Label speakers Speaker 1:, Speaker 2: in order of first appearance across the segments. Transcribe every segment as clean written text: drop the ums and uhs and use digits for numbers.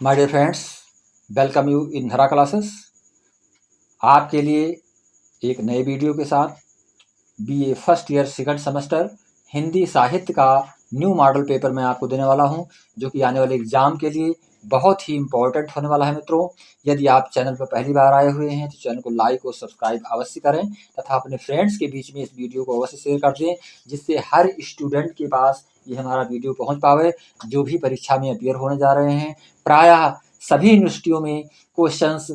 Speaker 1: My dear friends, welcome you in Dhara classes. आपके लिए एक नए वीडियो के साथ BA first year second semester Hindi साहित्य का न्यू मॉडल पेपर मैं आपको देने वाला हूं, जो कि आने वाले एग्जाम के लिए बहुत ही इम्पोर्टेंट होने वाला है। मित्रों, यदि आप चैनल पर पहली बार आए हुए हैं तो चैनल को लाइक और सब्सक्राइब अवश्य करें तथा अपने फ्रेंड्स के बीच में इस वीडियो को अवश्य शेयर कर दें, जिससे हर स्टूडेंट के पास ये हमारा वीडियो पहुंच पावे जो भी परीक्षा में अपीयर होने जा रहे हैं। प्रायः सभी यूनिवर्सिटियों में क्वेश्चंस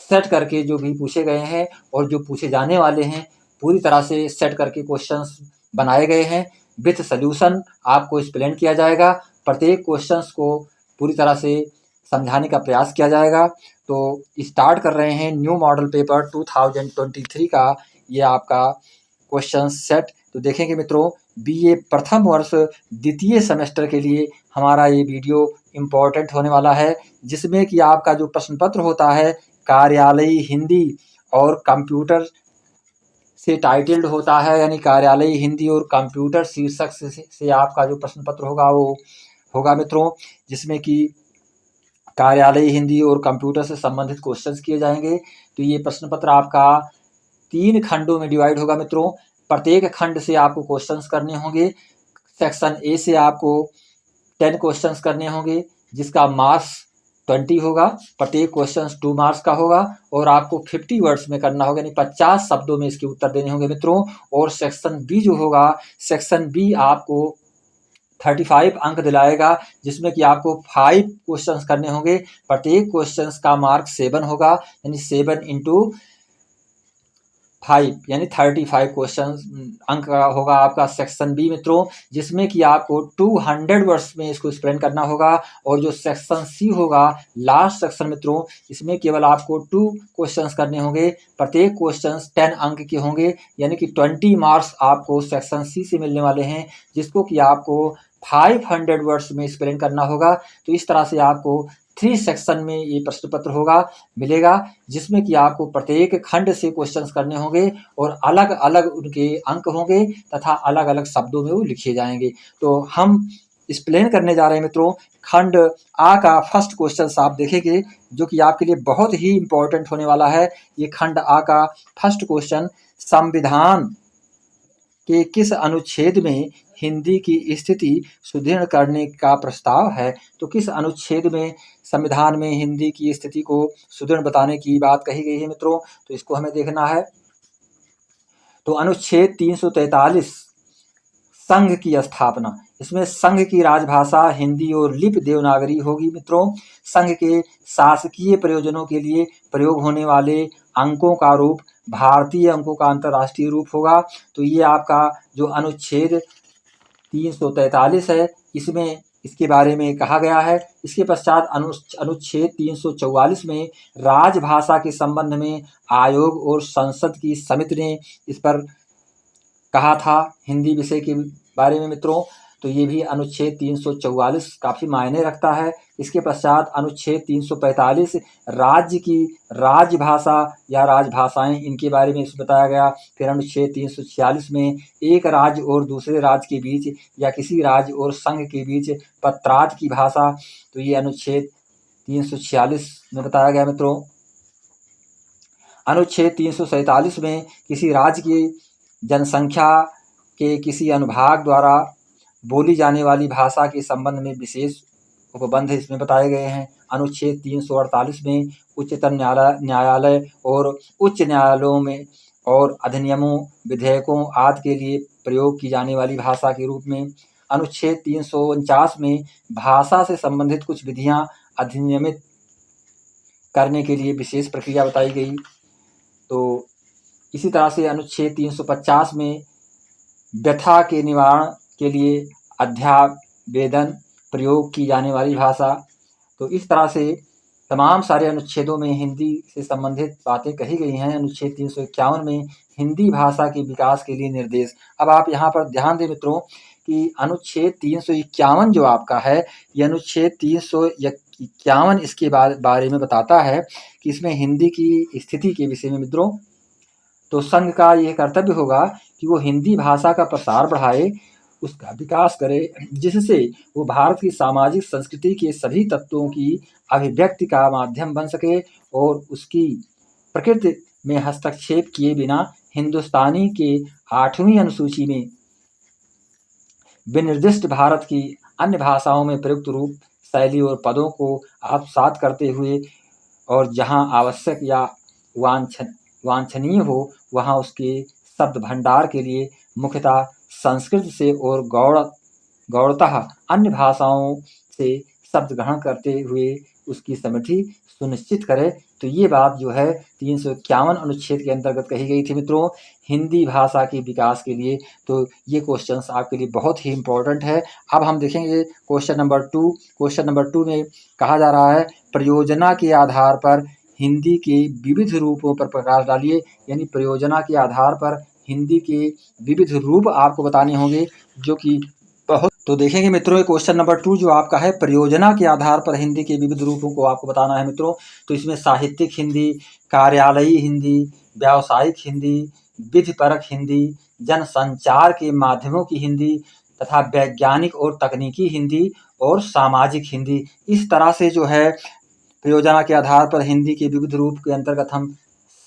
Speaker 1: सेट करके जो भी पूछे गए हैं और जो पूछे जाने वाले हैं पूरी तरह से सेट करके क्वेश्चंस बनाए गए हैं। विथ सॉल्यूशन आपको एक्सप्लेन किया जाएगा। प्रत्येक क्वेश्चंस को पूरी तरह से समझाने का प्रयास किया जाएगा। तो स्टार्ट कर रहे हैं न्यू मॉडल पेपर 2023 का ये आपका क्वेश्चन सेट। तो देखेंगे मित्रों, बीए प्रथम वर्ष द्वितीय सेमेस्टर के लिए हमारा ये वीडियो इम्पोर्टेंट होने वाला है, जिसमें कि आपका जो प्रश्न पत्र होता है कार्यालयी हिंदी और कंप्यूटर से टाइटल्ड होता है, यानी कार्यालयी हिंदी और कंप्यूटर शीर्षक से आपका जो प्रश्न पत्र होगा वो होगा मित्रों, जिसमें कि कार्यालयी हिंदी और कंप्यूटर से संबंधित क्वेश्चंस किए जाएंगे। तो ये प्रश्न पत्र आपका 3 खंडों में डिवाइड होगा मित्रों। प्रत्येक खंड से आपको क्वेश्चंस करने होंगे। सेक्शन ए से आपको 10 क्वेश्चंस करने होंगे, जिसका मार्क्स 20 होगा। प्रत्येक क्वेश्चन 2 मार्क्स का होगा और आपको 50 वर्ड्स में करना होगा, यानी 50 शब्दों में इसके उत्तर देने होंगे मित्रों। और सेक्शन बी जो होगा, सेक्शन बी आपको 35 अंक दिलाएगा, जिसमें कि आपको 5 क्वेश्चंस करने होंगे। प्रत्येक क्वेश्चंस का मार्क 7 होगा, यानी 7 इंटू 5 यानी 35 क्वेश्चन अंक का होगा आपका सेक्शन बी मित्रों, जिसमें कि आपको 200 वर्ड्स में इसको एक्सप्लेन करना होगा। और जो सेक्शन सी होगा, लास्ट सेक्शन मित्रों, इसमें केवल आपको 2 क्वेश्चंस करने होंगे। प्रत्येक क्वेश्चंस 10 अंक के होंगे, यानी कि 20 मार्क्स आपको सेक्शन सी से मिलने वाले हैं, जिसको कि आपको 500 वर्ड्स में एक्सप्लेन करना होगा। तो इस तरह से आपको 3 सेक्शन में ये प्रश्न पत्र होगा मिलेगा, जिसमें कि आपको प्रत्येक खंड से क्वेश्चंस करने होंगे और अलग अलग उनके अंक होंगे तथा अलग अलग शब्दों में वो लिखे जाएंगे। तो हम एक्सप्लेन करने जा रहे हैं मित्रों। खंड आ का फर्स्ट क्वेश्चन आप देखेंगे, जो कि आपके लिए बहुत ही इंपॉर्टेंट होने वाला है। ये खंड आ का फर्स्ट क्वेश्चन, संविधान के किस अनुच्छेद में हिंदी की स्थिति सुदृढ़ करने का प्रस्ताव है? तो किस अनुच्छेद में संविधान में हिंदी की स्थिति को सुदृढ़ बताने की बात कही गई है मित्रों? तो इसको हमें देखना है। तो अनुच्छेद 343 संघ की स्थापना, इसमें संघ की राजभाषा हिंदी और लिपि देवनागरी होगी मित्रों। संघ के शासकीय प्रयोजनों के लिए प्रयोग होने वाले अंकों का रूप भारतीय अंकों का अंतर्राष्ट्रीय रूप होगा। तो ये आपका जो अनुच्छेद 343 है, इसमें इसके बारे में कहा गया है। इसके पश्चात अनुच्छेद 344 में राजभाषा के संबंध में आयोग और संसद की समिति ने इस पर कहा था हिंदी विषय के बारे में मित्रों। तो ये भी अनुच्छेद 344 काफ़ी मायने रखता है। इसके पश्चात अनुच्छेद 345 राज्य की राजभाषा या राजभाषाएं, इनके बारे में इसमें बताया गया। फिर अनुच्छेद 346 में एक राज्य और दूसरे राज्य के बीच या किसी राज्य और संघ के बीच पत्राच की भाषा, तो ये अनुच्छेद 346 में बताया गया मित्रों। अनुच्छेद 347 में किसी राज्य की जनसंख्या के किसी अनुभाग द्वारा बोली जाने वाली भाषा के संबंध में विशेष उपबंध इसमें बताए गए हैं। अनुच्छेद 348 में उच्चतम न्यायालय और उच्च न्यायालयों में और अधिनियमों, विधेयकों आदि के लिए प्रयोग की जाने वाली भाषा के रूप में। अनुच्छेद 349 में भाषा से संबंधित कुछ विधियां अधिनियमित करने के लिए विशेष प्रक्रिया बताई गई। तो इसी तरह से अनुच्छेद 350 में व्यथा के निवारण के लिए अध्यावेदन प्रयोग की जाने वाली भाषा। तो इस तरह से तमाम सारे अनुच्छेदों में हिंदी से संबंधित बातें कही गई हैं। अनुच्छेद 351 में हिंदी भाषा के विकास के लिए निर्देश। अब आप यहाँ पर ध्यान दें मित्रों कि अनुच्छेद 351 जो आपका है, ये अनुच्छेद 351 इसके बारे में बताता है कि इसमें हिंदी की स्थिति के विषय में मित्रों। तो संघ का यह कर्तव्य होगा कि वो हिंदी भाषा का प्रसार बढ़ाए उसका विकास करे, जिससे वो भारत की सामाजिक संस्कृति के सभी तत्वों की अभिव्यक्ति का माध्यम बन सके और उसकी प्रकृति में हस्तक्षेप किए बिना हिंदुस्तानी के 8वीं अनुसूची में विनिर्दिष्ट भारत की अन्य भाषाओं में प्रयुक्त रूप, शैली और पदों को आत्मसात करते हुए और जहाँ आवश्यक या वांछनीय हो वहाँ उसके शब्द भंडार के लिए मुख्यतः संस्कृत से और गौड़तः अन्य भाषाओं से शब्द ग्रहण करते हुए उसकी समृद्धि सुनिश्चित करे। तो ये बात जो है 351 अनुच्छेद के अंतर्गत कही गई थी मित्रों, हिंदी भाषा के विकास के लिए। तो ये क्वेश्चंस आपके लिए बहुत ही इम्पोर्टेंट है। अब हम देखेंगे क्वेश्चन नंबर 2। क्वेश्चन नंबर 2 में कहा जा रहा है प्रयोजना के आधार पर हिंदी के विविध रूपों पर प्रकाश डालिए। यानी प्रयोजना के आधार पर हिंदी के विविध रूप आपको बताने होंगे, जो कि बहुत। तो देखेंगे मित्रों, क्वेश्चन नंबर 2 जो आपका है, प्रयोजना के आधार पर हिंदी के विविध रूपों को आपको बताना है मित्रों। तो इसमें साहित्यिक हिंदी, कार्यालयी हिंदी, व्यावसायिक हिंदी, विधिपरक हिंदी, जनसंचार के माध्यमों की हिंदी तथा वैज्ञानिक और तकनीकी हिंदी और सामाजिक हिंदी, इस तरह से जो है प्रयोजना के आधार पर हिंदी के विविध रूप के अंतर्गत हम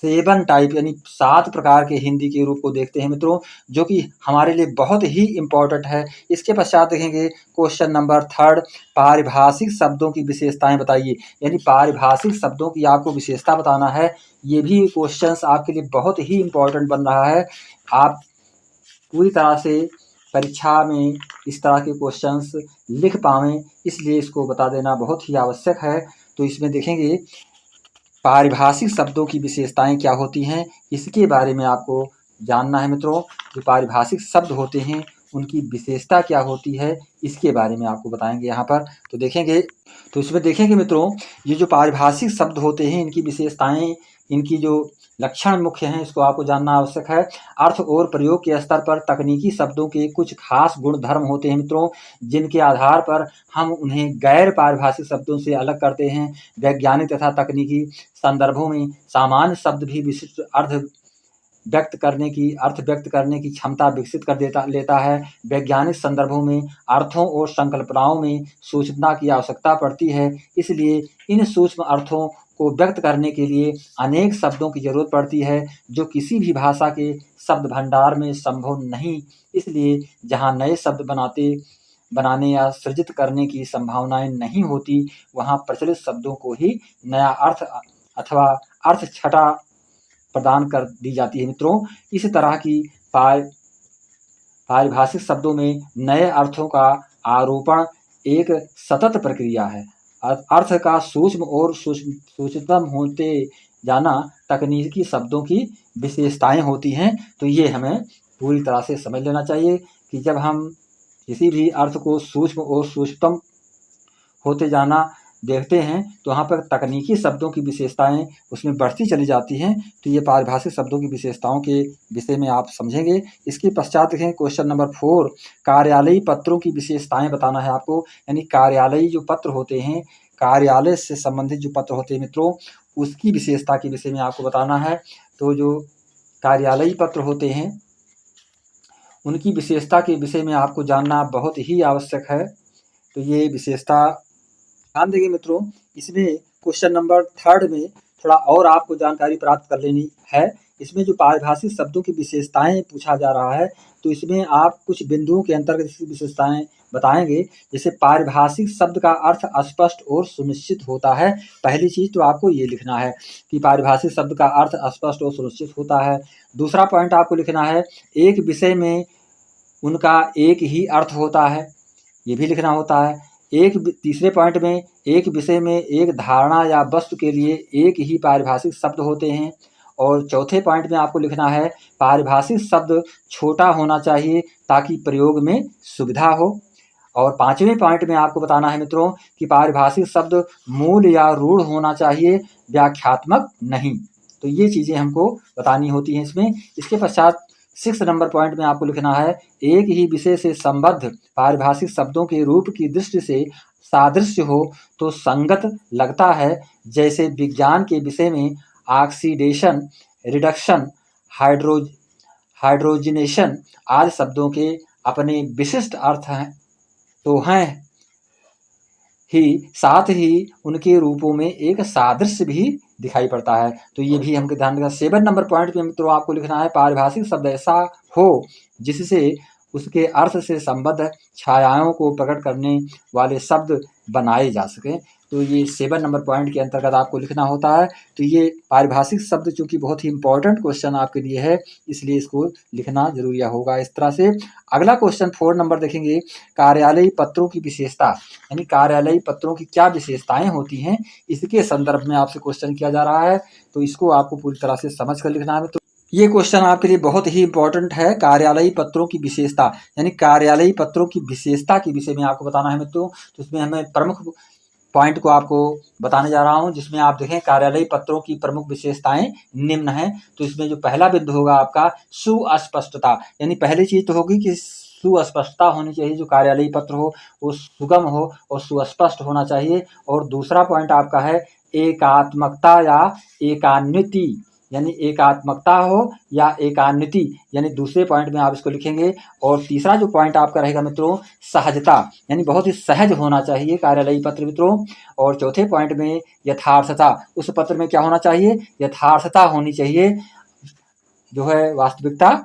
Speaker 1: 7 टाइप यानी 7 प्रकार के हिंदी के रूप को देखते हैं मित्रों, जो कि हमारे लिए बहुत ही इम्पोर्टेंट है। इसके पश्चात देखेंगे क्वेश्चन नंबर 3, पारिभाषिक शब्दों की विशेषताएं बताइए। यानी पारिभाषिक शब्दों की आपको विशेषता बताना है। ये भी क्वेश्चंस आपके लिए बहुत ही इम्पोर्टेंट बन रहा है। आप पूरी तरह से परीक्षा में इस तरह के क्वेश्चंस लिख पावें, इसलिए इसको बता देना बहुत ही आवश्यक है। तो इसमें देखेंगे पारिभाषिक शब्दों की विशेषताएं क्या होती हैं, इसके बारे में आपको जानना है मित्रों। जो पारिभाषिक शब्द होते हैं उनकी विशेषता क्या होती है, इसके बारे में आपको बताएंगे यहाँ पर। तो देखेंगे, तो इसमें देखेंगे मित्रों, ये जो पारिभाषिक शब्द होते हैं इनकी विशेषताएं, इनकी जो लक्षण मुख्य हैं, इसको आपको जानना आवश्यक है। अर्थ और प्रयोग के स्तर पर तकनीकी शब्दों के कुछ खास गुण धर्म होते हैं मित्रों, जिनके आधार पर हम उन्हें गैर पारिभाषिक शब्दों से अलग करते हैं। वैज्ञानिक तथा तकनीकी संदर्भों में सामान्य शब्द भी विशिष्ट अर्थ व्यक्त करने की क्षमता विकसित कर लेता है। वैज्ञानिक संदर्भों में अर्थों और संकल्पनाओं में सूचना की आवश्यकता पड़ती है, इसलिए इन सूक्ष्म अर्थों को व्यक्त करने के लिए अनेक शब्दों की जरूरत पड़ती है, जो किसी भी भाषा के शब्द भंडार में संभव नहीं। इसलिए जहाँ नए शब्द बनाने या सृजित करने की संभावनाएं नहीं होती, वहाँ प्रचलित शब्दों को ही नया अर्थ अथवा अर्थ छटा प्रदान कर दी जाती है मित्रों। इस तरह की पारिभाषिक शब्दों में नए अर्थों का आरोपण एक सतत प्रक्रिया है। अर्थ का सूक्ष्म और सूक्ष्मतम होते जाना तकनीकी शब्दों की विशेषताएं होती हैं। तो ये हमें पूरी तरह से समझ लेना चाहिए कि जब हम किसी भी अर्थ को सूक्ष्म और सूक्ष्मतम होते जाना देखते हैं तो वहाँ पर तकनीकी शब्दों की विशेषताएं उसमें बढ़ती चली जाती हैं। तो ये पारिभाषिक शब्दों की विशेषताओं के विषय में आप समझेंगे। इसके पश्चात देखें क्वेश्चन नंबर 4, कार्यालयी पत्रों की विशेषताएं बताना है आपको। यानी कार्यालयी जो पत्र होते हैं, कार्यालय से संबंधित जो पत्र होते हैं मित्रों, उसकी विशेषता के विषय में आपको बताना है। तो जो कार्यालयी पत्र होते हैं उनकी विशेषता के विषय में आपको जानना बहुत ही आवश्यक है। तो ये विशेषता ध्यान देंगे मित्रों। इसमें क्वेश्चन नंबर 3 में थोड़ा और आपको जानकारी प्राप्त कर लेनी है। इसमें जो पारिभाषिक शब्दों की विशेषताएं पूछा जा रहा है, तो इसमें आप कुछ बिंदुओं के अंतर्गत इसकी विशेषताएं बताएंगे। जैसे पारिभाषिक शब्द का अर्थ स्पष्ट और सुनिश्चित होता है। पहली चीज तो आपको ये लिखना है कि पारिभाषिक शब्द का अर्थ स्पष्ट और सुनिश्चित होता है। दूसरा पॉइंट आपको लिखना है, एक विषय में उनका एक ही अर्थ होता है, ये भी लिखना होता है। तीसरे पॉइंट में, एक विषय में एक धारणा या वस्तु के लिए एक ही पारिभाषिक शब्द होते हैं। और चौथे पॉइंट में आपको लिखना है, पारिभाषिक शब्द छोटा होना चाहिए ताकि प्रयोग में सुविधा हो। और 5वें पॉइंट में आपको बताना है मित्रों कि पारिभाषिक शब्द मूल या रूढ़ होना चाहिए, व्याख्यात्मक नहीं। तो ये चीज़ें हमको बतानी होती हैं इसमें। इसके पश्चात 6 नंबर पॉइंट में आपको लिखना है, एक ही विषय से संबद्ध पारिभाषिक शब्दों के रूप की दृष्टि से सादृश्य हो तो संगत लगता है। जैसे विज्ञान के विषय में ऑक्सीडेशन, रिडक्शन, हाइड्रोजनेशन आदि शब्दों के अपने विशिष्ट अर्थ हैं तो हैं ही, साथ ही उनके रूपों में एक सादृश्य भी दिखाई पड़ता है। तो ये भी हमको ध्यान रखना। 7 नंबर पॉइंट पे मित्रों आपको लिखना है, पारिभाषिक शब्द ऐसा हो जिससे उसके अर्थ से संबद्ध छायाओं को प्रकट करने वाले शब्द बनाए जा सकें। तो ये 7 नंबर पॉइंट के अंतर्गत आपको लिखना होता है। तो ये पारिभाषिक शब्द चूंकि बहुत ही इंपॉर्टेंट क्वेश्चन आपके लिए है, इसलिए इसको लिखना जरूरी होगा इस तरह से। अगला क्वेश्चन 4 नंबर देखेंगे, कार्यालयी पत्रों की विशेषता, यानी कार्यालयी पत्रों की क्या विशेषताएं होती हैं, इसके संदर्भ में आपसे क्वेश्चन किया जा रहा है। तो इसको आपको पूरी तरह से समझ कर लिखना है। तो ये क्वेश्चन आपके लिए बहुत ही इंपॉर्टेंट है। कार्यालयी पत्रों की विशेषता, यानी कार्यालयी पत्रों की विशेषता के विषय में आपको बताना है मित्रों। तो इसमें हमें प्रमुख पॉइंट को आपको बताने जा रहा हूं, जिसमें आप देखें कार्यालयी पत्रों की प्रमुख विशेषताएं निम्न हैं। तो इसमें जो पहला बिंदु होगा आपका सुस्पष्टता, यानी पहली चीज तो होगी कि सुस्पष्टता होनी चाहिए। जो कार्यालयी पत्र हो वो सुगम हो और सुस्पष्ट होना चाहिए। और दूसरा पॉइंट आपका है एकात्मकता या एकान्विति, यानी एकात्मकता हो या एकान्विति, यानी दूसरे पॉइंट में आप इसको लिखेंगे। और तीसरा जो पॉइंट आपका रहेगा मित्रों सहजता, यानी बहुत ही सहज होना चाहिए कार्यालयी पत्र मित्रों। और चौथे पॉइंट में यथार्थता, उस पत्र में क्या होना चाहिए, यथार्थता होनी चाहिए, जो है वास्तविकता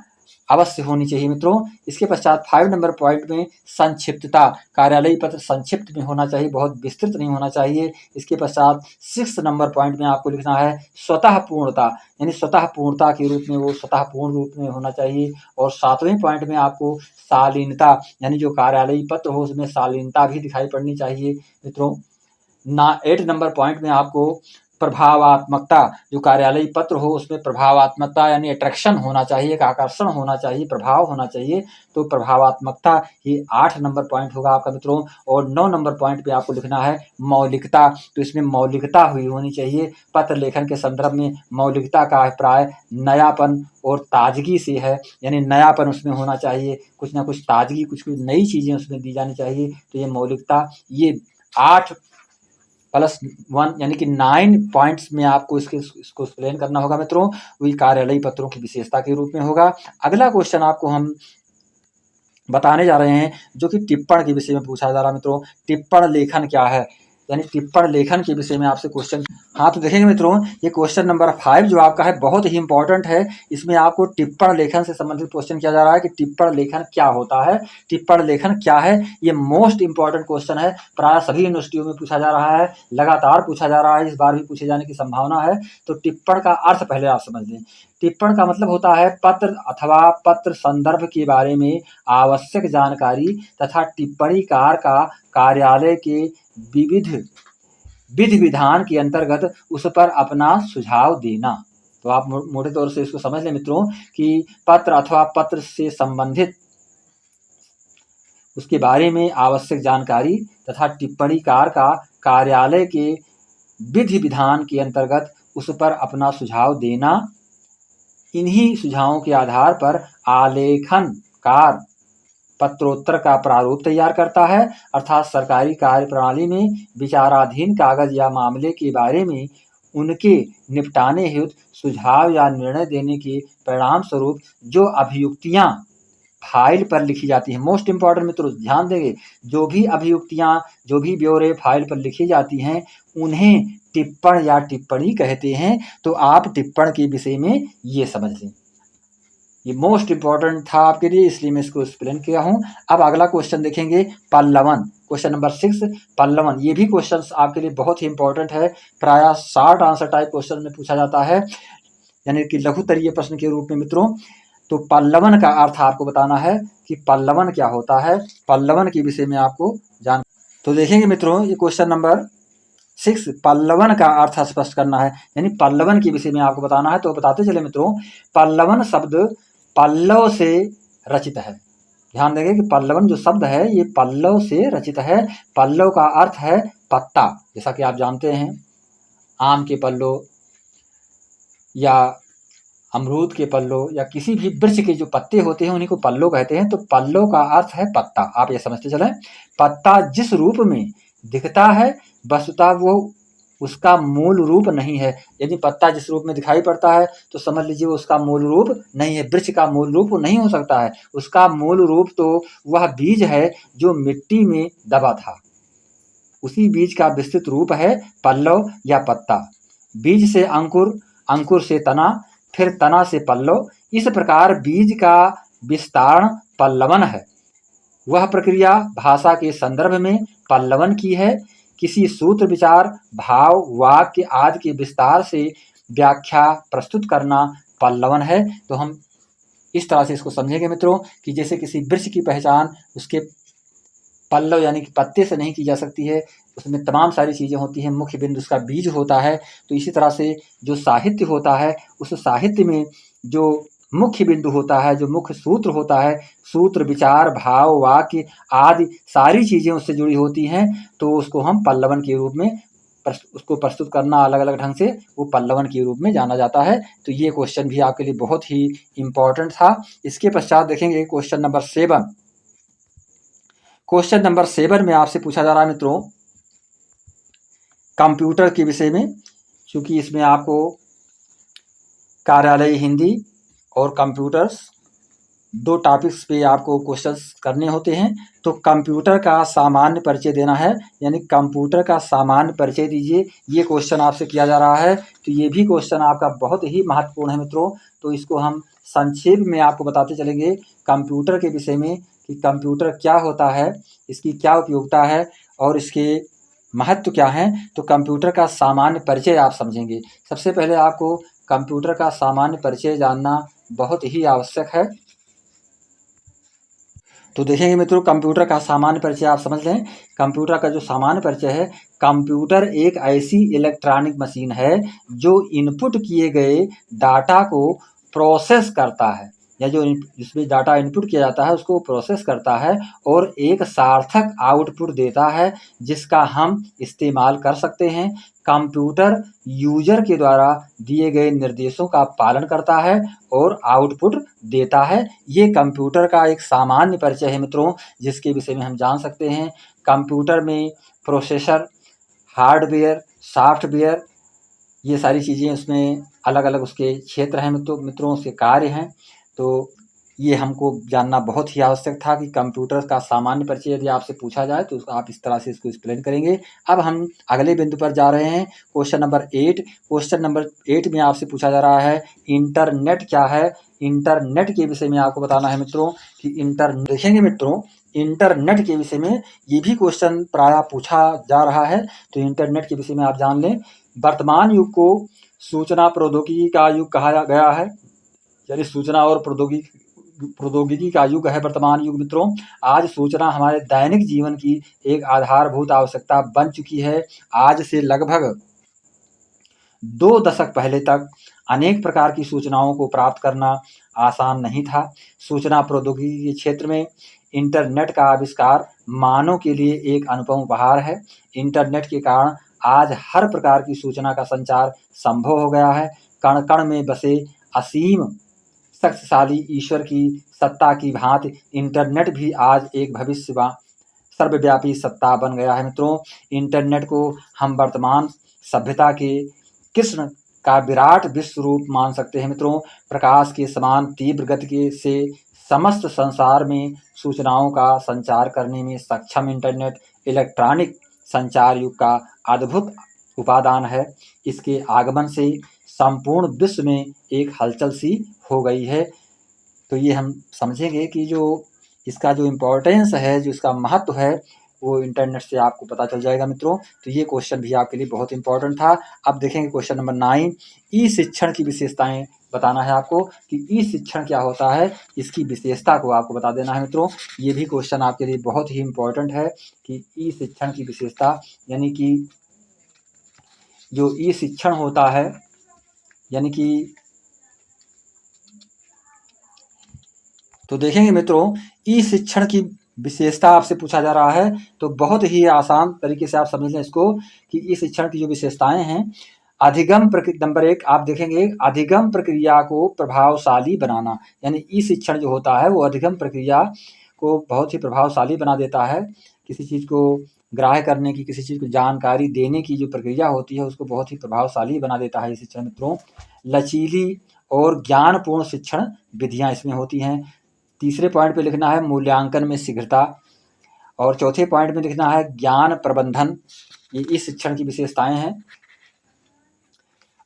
Speaker 1: अवश्य होनी चाहिए मित्रों। इसके पश्चात 5 नंबर पॉइंट में संक्षिप्तता, कार्यालयी पत्र संक्षिप्त में होना चाहिए, बहुत विस्तृत नहीं होना चाहिए। इसके पश्चात 6 नंबर पॉइंट में आपको लिखना है स्वतः पूर्णता, यानी स्वतः पूर्णता के रूप में वो स्वतः पूर्ण रूप में होना चाहिए। और 7वें पॉइंट में आपको शालीनता, यानी जो कार्यालयी पत्र हो उसमें शालीनता भी दिखाई पड़नी चाहिए मित्रों। 8 नंबर पॉइंट में आपको प्रभावात्मकता, जो कार्यालयी पत्र हो उसमें प्रभावात्मकता यानी अट्रैक्शन होना चाहिए, एक आकर्षण होना चाहिए, प्रभाव होना चाहिए। तो प्रभावात्मकता ये 8 नंबर पॉइंट होगा आपका मित्रों। और 9 नंबर पॉइंट पे आपको लिखना है मौलिकता, तो इसमें मौलिकता हुई होनी चाहिए। पत्र लेखन के संदर्भ में मौलिकता का अभिप्राय नयापन और ताजगी से है, यानी नयापन उसमें होना चाहिए, कुछ ना कुछ ताजगी, कुछ कुछ नई चीजें उसमें दी जानी चाहिए। तो ये मौलिकता, ये 8+1 यानी कि 9 पॉइंट्स में आपको इसको एक्सप्लेन करना होगा मित्रों। वही कार्यालयी पत्रों की विशेषता के रूप में होगा। अगला क्वेश्चन आपको हम बताने जा रहे हैं जो कि टिप्पण के विषय में पूछा जा रहा है मित्रों। टिप्पण लेखन क्या है, यानी टिप्पण लेखन के विषय में आपसे क्वेश्चन। हाँ तो देखेंगे मित्रों, ये क्वेश्चन नंबर 5 जो आपका है बहुत ही इंपॉर्टेंट है। इसमें आपको टिप्पण लेखन से संबंधित क्वेश्चन किया जा रहा है कि टिप्पण लेखन क्या होता है, टिप्पण लेखन क्या है। ये मोस्ट इंपॉर्टेंट क्वेश्चन है, प्राय सभी यूनिवर्सिटियों में पूछा जा रहा है, लगातार पूछा जा रहा है, इस बार भी पूछे जाने की संभावना है। तो टिप्पण का अर्थ पहले आप समझ लें। टिप्पण का मतलब होता है पत्र अथवा पत्र संदर्भ के बारे में आवश्यक जानकारी तथा टिप्पणीकार का कार्यालय के विविध विधि विधान के अंतर्गत उस पर अपना सुझाव देना। तो आप मोटे तौर से इसको समझ लें मित्रों कि पत्र अथवा पत्र से संबंधित उसके बारे में आवश्यक जानकारी तथा टिप्पणीकार का कार्यालय के विधि विधान के अंतर्गत उस पर अपना सुझाव देना। इन्हीं सुझावों के आधार पर आलेखनकार पत्रोत्तर का प्रारूप तैयार करता है, अर्थात सरकारी कार्य प्रणाली में विचाराधीन कागज या मामले के बारे में उनके निपटाने हेतु सुझाव या निर्णय देने के परिणाम स्वरूप जो अभियुक्तियां फाइल पर लिखी जाती हैं। मोस्ट इंपॉर्टेंट मित्रों ध्यान देंगे, जो भी अभियुक्तियां, जो भी ब्यौरे फाइल पर लिखी जाती हैं उन्हें टिप्पण या टिप्पणी कहते हैं। तो आप टिप्पण के विषय में ये समझ लें, ये मोस्ट इंपॉर्टेंट था आपके लिए, इसलिए मैं इसको एक्सप्लेन किया हूं। अब अगला क्वेश्चन देखेंगे पल्लवन, क्वेश्चन नंबर 6 पल्लवन। ये भी क्वेश्चन आपके लिए बहुत ही इंपॉर्टेंट है, प्रायः शॉर्ट आंसर टाइप क्वेश्चन में पूछा जाता है, यानी कि लघुतरीय प्रश्न के रूप में मित्रों। तो पल्लवन का अर्थ आपको बताना है कि पल्लवन क्या होता है, पल्लवन के विषय में आपको जान। तो देखेंगे मित्रों, ये क्वेश्चन नंबर 6 पल्लवन का अर्थ स्पष्ट करना है, यानी पल्लवन के विषय में आपको बताना है। तो बताते चले मित्रों, पल्लवन शब्द पल्लव से रचित है। ध्यान देंगे कि पल्लवन जो शब्द है ये पल्लव से रचित है। पल्लव का अर्थ है पत्ता, जैसा कि आप जानते हैं आम के पल्लव या अमरूद के पल्लव या किसी भी वृक्ष के जो पत्ते होते हैं उन्हीं को पल्लव कहते हैं। तो पल्लव का अर्थ है पत्ता, आप ये समझते चलें। पत्ता जिस रूप में दिखता है वस्तुतः वो उसका मूल रूप नहीं है। यदि पत्ता जिस रूप में दिखाई पड़ता है तो समझ लीजिए उसका मूल रूप नहीं है। वृक्ष का मूल रूप वो नहीं हो सकता है। उसका मूल रूप तो वह बीज है जो मिट्टी में दबा था। उसी बीज का विस्तृत रूप है पल्लव या पत्ता। बीज से अंकुर, अंकुर से तना, फिर तना से पल्लव। इस प्रकार बीज का विस्तारण पल्लवन है। वह प्रक्रिया भाषा के संदर्भ में पल्लवन की है। किसी सूत्र, विचार, भाव, वाक्य आदि के विस्तार से व्याख्या प्रस्तुत करना पल्लवन है। तो हम इस तरह से इसको समझेंगे मित्रों कि जैसे किसी वृक्ष की पहचान उसके पल्लव यानी कि पत्ते से नहीं की जा सकती है, उसमें तमाम सारी चीज़ें होती हैं, मुख्य बिंदु उसका बीज होता है। तो इसी तरह से जो साहित्य होता है, उस साहित्य में जो मुख्य बिंदु होता है, जो मुख्य सूत्र होता है, सूत्र, विचार, भाव, वाक्य आदि सारी चीज़ें उससे जुड़ी होती हैं, तो उसको हम पल्लवन के रूप में उसको प्रस्तुत करना अलग अलग ढंग से वो पल्लवन के रूप में जाना जाता है। तो ये क्वेश्चन भी आपके लिए बहुत ही इम्पोर्टेंट था। इसके पश्चात देखेंगे क्वेश्चन नंबर 7। क्वेश्चन नंबर 7 में आपसे पूछा जा रहा है मित्रों कंप्यूटर के विषय में, क्योंकि इसमें आपको कार्यालय हिंदी और कंप्यूटर्स 2 टॉपिक्स पे आपको क्वेश्चंस करने होते हैं। तो कंप्यूटर का सामान्य परिचय देना है, यानी कंप्यूटर का सामान्य परिचय दीजिए, ये क्वेश्चन आपसे किया जा रहा है। तो ये भी क्वेश्चन आपका बहुत ही महत्वपूर्ण है मित्रों। तो इसको हम संक्षेप में आपको बताते चलेंगे कंप्यूटर के विषय में कि कंप्यूटर क्या होता है, इसकी क्या उपयोगिता है और इसके महत्व क्या हैं। तो कंप्यूटर का सामान्य परिचय आप समझेंगे। सबसे पहले आपको कंप्यूटर का सामान्य परिचय जानना बहुत ही आवश्यक है। तो देखेंगे मित्रों कंप्यूटर का सामान्य परिचय आप समझ लें। कंप्यूटर का जो सामान्य परिचय है, कंप्यूटर एक ऐसी इलेक्ट्रॉनिक मशीन है जो इनपुट किए गए डाटा को प्रोसेस करता है, या जो जिसमें डाटा इनपुट किया जाता है उसको प्रोसेस करता है और एक सार्थक आउटपुट देता है जिसका हम इस्तेमाल कर सकते हैं। कंप्यूटर यूजर के द्वारा दिए गए निर्देशों का पालन करता है और आउटपुट देता है। ये कंप्यूटर का एक सामान्य परिचय है मित्रों, जिसके विषय में हम जान सकते हैं। कंप्यूटर में प्रोसेसर, हार्डवेयर, सॉफ्टवेयर, ये सारी चीज़ें उसमें अलग अलग उसके क्षेत्र हैं मित्रों, उसके कार्य हैं। तो ये हमको जानना बहुत ही आवश्यक था कि कंप्यूटर का सामान्य परिचय यदि आपसे पूछा जाए तो आप इस तरह से इसको एक्सप्लेन करेंगे। अब हम अगले बिंदु पर जा रहे हैं, क्वेश्चन नंबर 8। क्वेश्चन नंबर 8 में आपसे पूछा जा रहा है इंटरनेट क्या है। इंटरनेट के विषय में आपको बताना है मित्रों कि इंटरनेट देखेंगे मित्रों, इंटरनेट के विषय में ये भी क्वेश्चन प्रायः पूछा जा रहा है। तो इंटरनेट के विषय में आप जान लें, वर्तमान युग को सूचना प्रौद्योगिकी का युग कहा गया है, यानी सूचना और प्रौद्योगिकी का युग है वर्तमान युग मित्रों। आज सूचना हमारे दैनिक जीवन की एक आधारभूत आवश्यकता बन चुकी है। आज से लगभग 2 दशक पहले तक अनेक प्रकार की सूचनाओं को प्राप्त करना आसान नहीं था। सूचना प्रौद्योगिकी के क्षेत्र में इंटरनेट का आविष्कार मानव के लिए एक अनुपम उपहार है। इंटरनेट के कारण आज हर प्रकार की सूचना का संचार संभव हो गया है। कण कण में बसे असीम शक्तिशाली ईश्वर की सत्ता की भांति इंटरनेट भी आज एक भविष्य सर्वव्यापी सत्ता बन गया है मित्रों। इंटरनेट को हम वर्तमान सभ्यता के कृष्ण का विराट विश्व रूप मान सकते हैं मित्रों। प्रकाश के समान तीव्र गति से समस्त संसार में सूचनाओं का संचार करने में सक्षम इंटरनेट इलेक्ट्रॉनिक संचार युग का अद्भुत उपादान है। इसके आगमन से संपूर्ण विश्व में एक हलचल सी हो गई है। तो ये हम समझेंगे कि जो इसका जो इम्पोर्टेंस है, जो इसका महत्व है, वो इंटरनेट से आपको पता चल जाएगा मित्रों। तो ये क्वेश्चन भी आपके लिए बहुत इंपॉर्टेंट था। अब देखेंगे क्वेश्चन नंबर 9, ई शिक्षण की विशेषताएं बताना है आपको कि ई शिक्षण क्या होता है, इसकी विशेषता को आपको बता देना है मित्रों। ये भी क्वेश्चन आपके लिए बहुत ही इम्पोर्टेंट है कि ई शिक्षण की विशेषता, यानी कि जो ई शिक्षण होता है, यानी कि तो देखेंगे मित्रों ई शिक्षण की विशेषता आपसे पूछा जा रहा है। तो बहुत ही आसान तरीके से आप समझ लें इसको कि ई शिक्षण की जो विशेषताएं हैं, अधिगम प्रक्रिया नंबर 1 आप देखेंगे, अधिगम प्रक्रिया को प्रभावशाली बनाना, यानी ई शिक्षण जो होता है वो अधिगम प्रक्रिया को बहुत ही प्रभावशाली बना देता है। किसी चीज़ को ग्राह्य करने की, किसी चीज़ को जानकारी देने की जो प्रक्रिया होती है उसको बहुत ही प्रभावशाली बना देता है ये शिक्षण मित्रों। लचीली और ज्ञानपूर्ण शिक्षण विधियाँ इसमें होती हैं। तीसरे पॉइंट पे लिखना है मूल्यांकन में शीघ्रता, और चौथे पॉइंट में लिखना है ज्ञान प्रबंधन, ये इस शिक्षण की विशेषताएं हैं।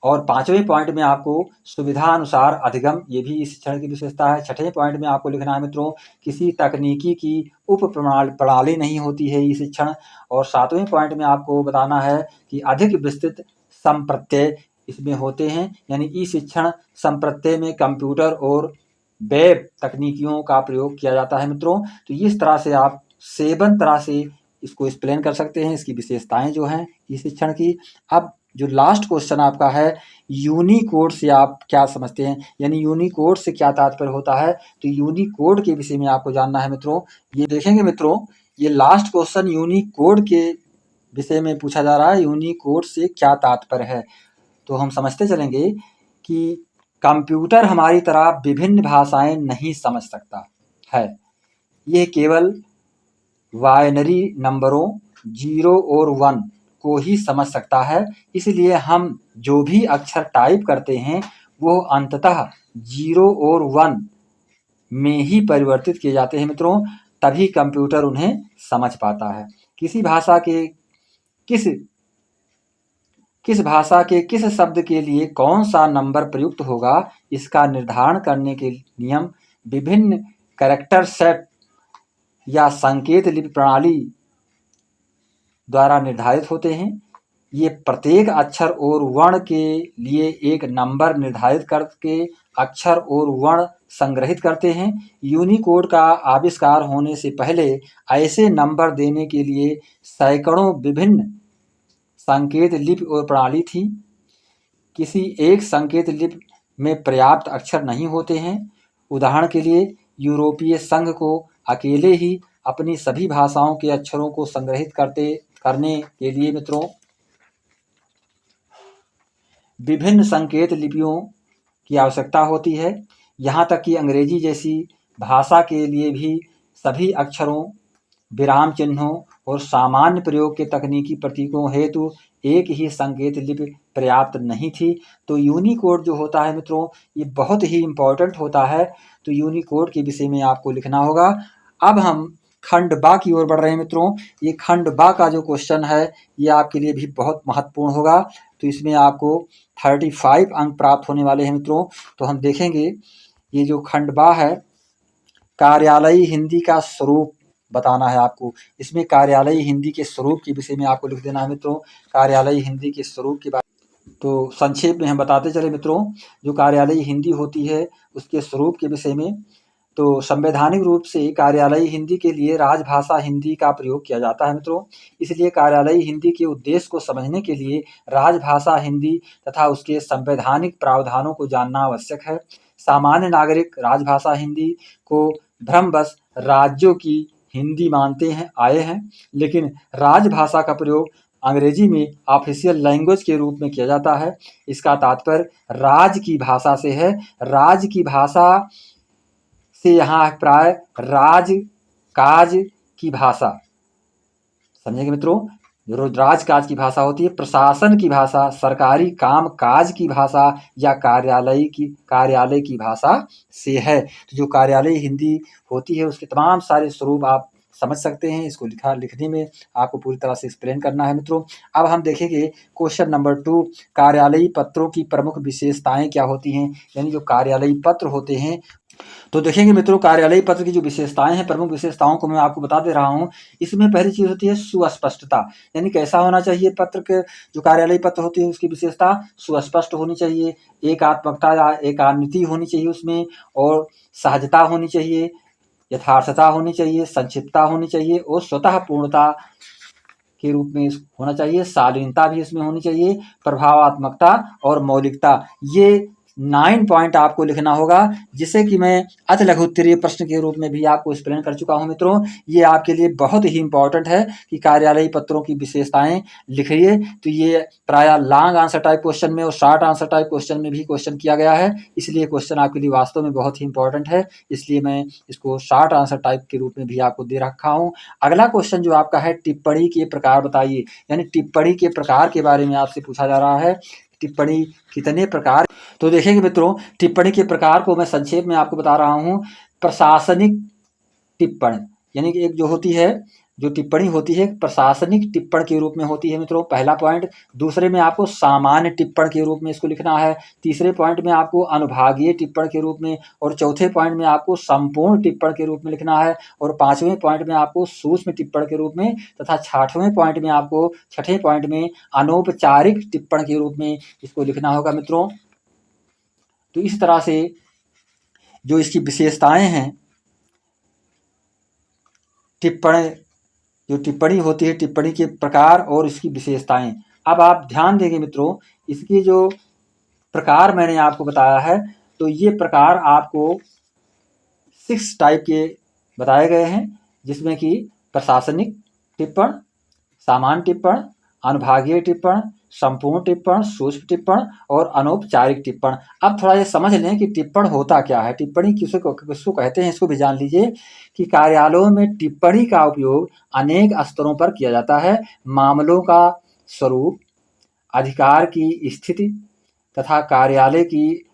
Speaker 1: और पांचवें पॉइंट में आपको सुविधा अनुसार अधिगम, ये भी इस शिक्षण की विशेषता है। छठे पॉइंट में आपको लिखना है मित्रों किसी तकनीकी की उप प्रणाली नहीं होती है ये शिक्षण। और सातवें पॉइंट में आपको बताना है कि अधिक विस्तृत संप्रत्यय इसमें होते हैं, यानी ई शिक्षण संप्रत्यय में कंप्यूटर और वेब तकनीकियों का प्रयोग किया जाता है मित्रों। तो इस तरह से आप 7 तरह से इसको एक्सप्लेन कर सकते हैं, इसकी विशेषताएं जो हैं इस शिक्षण की। अब जो लास्ट क्वेश्चन आपका है यूनिकोड से आप क्या समझते हैं, यानी यूनिकोड से क्या तात्पर्य होता है। तो यूनिकोड के विषय में आपको जानना है मित्रों। ये देखेंगे मित्रों, ये लास्ट क्वेश्चन यूनिकोड के विषय में पूछा जा रहा है, यूनिकोड से क्या तात्पर्य है। तो हम समझते चलेंगे कि कंप्यूटर हमारी तरह विभिन्न भाषाएं नहीं समझ सकता है, ये केवल बाइनरी नंबरों 0 और 1 को ही समझ सकता है। इसलिए हम जो भी अक्षर टाइप करते हैं वो अंततः 0 और 1 में ही परिवर्तित किए जाते हैं मित्रों, तभी कंप्यूटर उन्हें समझ पाता है। किसी भाषा के किस शब्द के लिए कौन सा नंबर प्रयुक्त होगा, इसका निर्धारण करने के नियम विभिन्न कैरेक्टर सेट या संकेत लिपि प्रणाली द्वारा निर्धारित होते हैं। ये प्रत्येक अक्षर और वर्ण के लिए एक नंबर निर्धारित करके अक्षर और वर्ण संग्रहित करते हैं। यूनिकोड का आविष्कार होने से पहले ऐसे नंबर देने के लिए सैकड़ों विभिन्न संकेत लिपि और प्रणाली थी। किसी एक संकेत लिपि में पर्याप्त अक्षर नहीं होते हैं। उदाहरण के लिए यूरोपीय संघ को अकेले ही अपनी सभी भाषाओं के अक्षरों को संग्रहित करने के लिए मित्रों विभिन्न संकेत लिपियों की आवश्यकता होती है। यहाँ तक कि अंग्रेजी जैसी भाषा के लिए भी सभी अक्षरों, विराम चिन्हों और सामान्य प्रयोग के तकनीकी प्रतीकों हेतु एक ही संकेत लिपि पर्याप्त नहीं थी। तो यूनिकोड जो होता है मित्रों ये बहुत ही इम्पोर्टेंट होता है। तो यूनिकोड के विषय में आपको लिखना होगा। अब हम खंड बा की ओर बढ़ रहे हैं मित्रों। ये खंड बा का जो क्वेश्चन है ये आपके लिए भी बहुत महत्वपूर्ण होगा। तो इसमें आपको 35 अंक प्राप्त होने वाले हैं मित्रों। तो हम देखेंगे ये जो खंड बा है, कार्यालयी हिंदी का स्वरूप बताना है आपको। इसमें कार्यालयी हिंदी के स्वरूप के विषय में आपको लिख देना है मित्रों। कार्यालयी हिंदी के स्वरूप के बारे तो संक्षेप में हम बताते चले मित्रों। जो कार्यालयी हिंदी होती है उसके स्वरूप के विषय में, तो संवैधानिक रूप से कार्यालयी हिंदी के लिए राजभाषा हिंदी का प्रयोग किया जाता है मित्रों। इसलिए कार्यालयी हिंदी के उद्देश्य को समझने के लिए राजभाषा हिंदी तथा उसके संवैधानिक प्रावधानों को जानना आवश्यक है। सामान्य नागरिक राजभाषा हिंदी को भ्रमवश राज्यों की हिंदी मानते हैं आए हैं, लेकिन राजभाषा का प्रयोग अंग्रेजी में ऑफिशियल लैंग्वेज के रूप में किया जाता है। इसका तात्पर्य राज की भाषा से है। राज की भाषा से यहाँ प्राय राज काज की भाषा, समझेंगे मित्रों, जो राजकाज की भाषा होती है, प्रशासन की भाषा, सरकारी काम काज की भाषा या कार्यालय की भाषा से है। तो जो कार्यालय हिंदी होती है उसके तमाम सारे स्वरूप आप समझ सकते हैं। इसको लिखने में आपको पूरी तरह से एक्सप्लेन करना है मित्रों। अब हम देखेंगे क्वेश्चन नंबर 2, कार्यालयी पत्रों की प्रमुख विशेषताएं क्या होती हैं, यानी जो कार्यालयी पत्र होते हैं। तो देखेंगे मित्रों कार्यालयी पत्र की जो विशेषताएं हैं, प्रमुख विशेषताओं को मैं आपको बता दे रहा हूं। इसमें पहली चीज होती है सुस्पष्टता, यानी कैसा होना चाहिए पत्र के, जो कार्यालयी पत्र होती है उसकी विशेषता सुस्पष्ट होनी चाहिए, एकात्मकता या एकान्विति होनी चाहिए उसमें, और सहजता होनी चाहिए, यथार्थता होनी चाहिए, संक्षिप्तता होनी चाहिए और स्वतः पूर्णता के रूप में होना चाहिए। शालीनता भी इसमें होनी चाहिए, प्रभावात्मकता और मौलिकता, ये 9 पॉइंट आपको लिखना होगा, जिसे कि मैं अति लघु उत्तरीय प्रश्न के रूप में भी आपको एक्सप्लेन कर चुका हूं मित्रों। ये आपके लिए बहुत ही इंपॉर्टेंट है कि कार्यालयीय पत्रों की विशेषताएं लिखिए। तो ये प्रायः लॉन्ग आंसर टाइप क्वेश्चन में और शॉर्ट आंसर टाइप क्वेश्चन में भी क्वेश्चन किया गया है, इसलिए क्वेश्चन आपके लिए वास्तव में बहुत ही इंपॉर्टेंट है, इसलिए मैं इसको शॉर्ट आंसर टाइप के रूप में भी आपको दे रखा हूं। अगला क्वेश्चन जो आपका है, टिप्पणी के प्रकार बताइए, यानी टिप्पणी के प्रकार के बारे में आपसे पूछा जा रहा है। टिप्पणी कितने प्रकार? तो देखिए मित्रों, टिप्पणी के प्रकार को मैं संक्षेप में आपको बता रहा हूं। प्रशासनिक टिप्पणी, यानी कि एक जो होती है, जो टिप्पणी होती है प्रशासनिक टिप्पण के रूप में होती है मित्रों, पहला पॉइंट। दूसरे में आपको सामान्य टिप्पण के रूप में इसको लिखना है। तीसरे पॉइंट में आपको अनुभागीय टिप्पण के रूप में, और चौथे पॉइंट में आपको संपूर्ण टिप्पण के रूप में लिखना है, और पांचवें पॉइंट में आपको सूक्ष्म टिप्पण के रूप में, तथा छठवें पॉइंट में आपको छठे पॉइंट में अनौपचारिक टिप्पण के रूप में इसको लिखना होगा मित्रों। तो इस तरह से जो इसकी विशेषताएं हैं, टिप्पणी, जो टिप्पणी होती है, टिप्पणी के प्रकार और इसकी विशेषताएं। अब आप ध्यान देंगे मित्रों, इसके जो प्रकार मैंने आपको बताया है, तो ये प्रकार आपको 6 टाइप के बताए गए हैं, जिसमें कि प्रशासनिक टिप्पण, सामान्य टिप्पण, अनुभागीय टिप्पण, संपूर्ण टिप्पण, सूक्ष्म टिप्पण और अनौपचारिक टिप्पण। अब थोड़ा ये समझ लें कि टिप्पण होता क्या है, टिप्पणी किसको कहते हैं, इसको भी जान लीजिए कि कार्यालयों में टिप्पणी का उपयोग अनेक स्तरों पर किया जाता है। मामलों का स्वरूप, अधिकार की स्थिति तथा कार्यालय की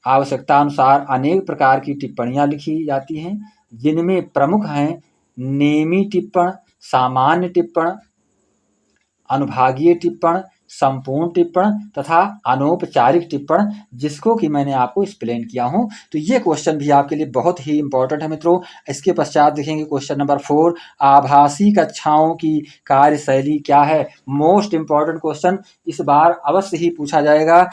Speaker 1: आवश्यकता अनुसार अनेक प्रकार की टिप्पणियां लिखी जाती हैं, जिनमें प्रमुख हैं नेमी टिप्पण, सामान्य टिप्पण, अनुभागीय टिप्पण, संपूर्ण टिप्पण तथा अनौपचारिक टिप्पण, जिसको कि मैंने आपको एक्सप्लेन किया हूं। तो ये क्वेश्चन भी आपके लिए बहुत ही इंपॉर्टेंट है मित्रों। इसके पश्चात देखेंगे क्वेश्चन नंबर 4, आभासी कक्षाओं की कार्यशैली क्या है। मोस्ट इंपॉर्टेंट क्वेश्चन, इस बार अवश्य ही पूछा जाएगा।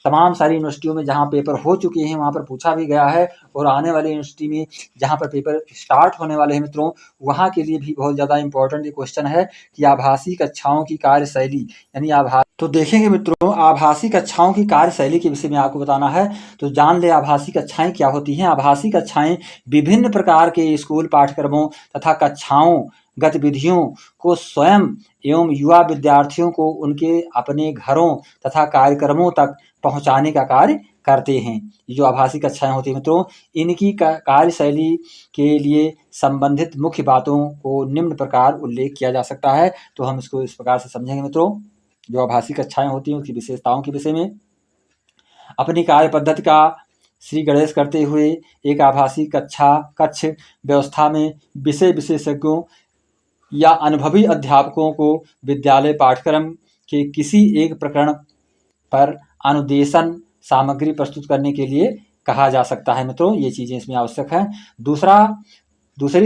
Speaker 1: तमाम सारी यूनिवर्सिटियों में जहाँ पेपर हो चुके हैं वहाँ पर पूछा भी गया है, और आने वाली यूनिवर्सिटी में जहाँ पर पेपर स्टार्ट होने वाले हैं मित्रों, वहाँ के लिए भी बहुत ज़्यादा इंपॉर्टेंट ये क्वेश्चन है कि आभासी कक्षाओं की कार्यशैली, यानी तो देखेंगे मित्रों, आभासी कक्षाओं की कार्यशैली के विषय में आपको बताना है। तो जान ले आभासी कक्षाएं क्या होती हैं। आभासी कक्षाएं विभिन्न प्रकार के स्कूल पाठ्यक्रमों तथा कक्षाओं गतिविधियों को स्वयं एवं युवा विद्यार्थियों को उनके अपने घरों तथा कार्यक्रमों तक पहुंचाने का कार्य करते हैं। ये जो आभासी कक्षाएं होती हैं मित्रों, इनकी कार्यशैली के लिए संबंधित मुख्य बातों को निम्न प्रकार उल्लेख किया जा सकता है। तो हम इसको इस प्रकार से समझेंगे मित्रों। जो आभासी कक्षाएं होती हैं उसकी विशेषताओं के विषय में, अपनी कार्य पद्धति का श्री गणेश करते हुए एक आभासी कक्ष व्यवस्था में विषय विशेषज्ञों या अनुभवी अध्यापकों को विद्यालय पाठ्यक्रम के किसी एक प्रकरण पर अनुदेशन सामग्री प्रस्तुत करने के लिए कहा जा सकता है मित्रों। ये चीज़ें इसमें आवश्यक है। दूसरा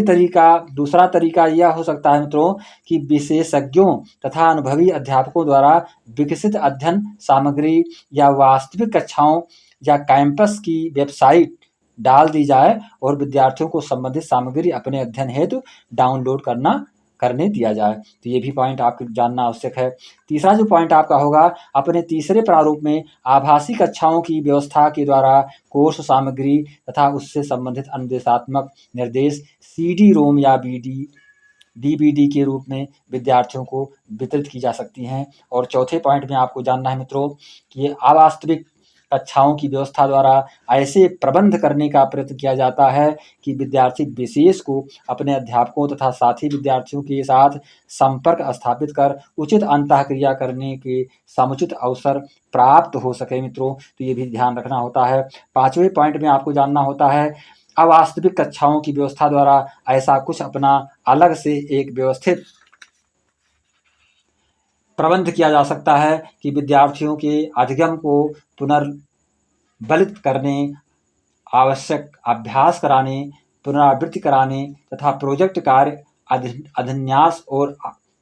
Speaker 1: तरीका यह हो सकता है मित्रों कि विशेषज्ञों तथा अनुभवी अध्यापकों द्वारा विकसित अध्ययन सामग्री या वास्तविक कक्षाओं या कैंपस की वेबसाइट डाल दी जाए और विद्यार्थियों को संबंधित सामग्री अपने अध्ययन हेतु डाउनलोड करने दिया जाए। तो ये भी पॉइंट आपको जानना आवश्यक है। तीसरा जो पॉइंट आपका होगा, अपने तीसरे प्रारूप में आभासी कक्षाओं की व्यवस्था के द्वारा कोर्स सामग्री तथा उससे संबंधित अनुदेशात्मक निर्देश CD रोम या DVD के रूप में विद्यार्थियों को वितरित की जा सकती हैं। और चौथे पॉइंट में आपको जानना है मित्रों कि ये अवास्तविक कक्षाओं की व्यवस्था द्वारा ऐसे प्रबंध करने का प्रयत्न किया जाता है कि विद्यार्थी विशेष को अपने अध्यापकों तथा साथी विद्यार्थियों के साथ संपर्क स्थापित कर उचित अंतःक्रिया करने के समुचित अवसर प्राप्त हो सके मित्रों। तो ये भी ध्यान रखना होता है। पांचवें पॉइंट में आपको जानना होता है, अवास्तविक कक्षाओं की व्यवस्था द्वारा ऐसा कुछ अपना अलग से एक व्यवस्थित प्रबंध किया जा सकता है कि विद्यार्थियों के अधिगम को पुनर्बलित करने, आवश्यक अभ्यास कराने, पुनरावृत्ति कराने तथा प्रोजेक्ट कार्य, अभिन्यास और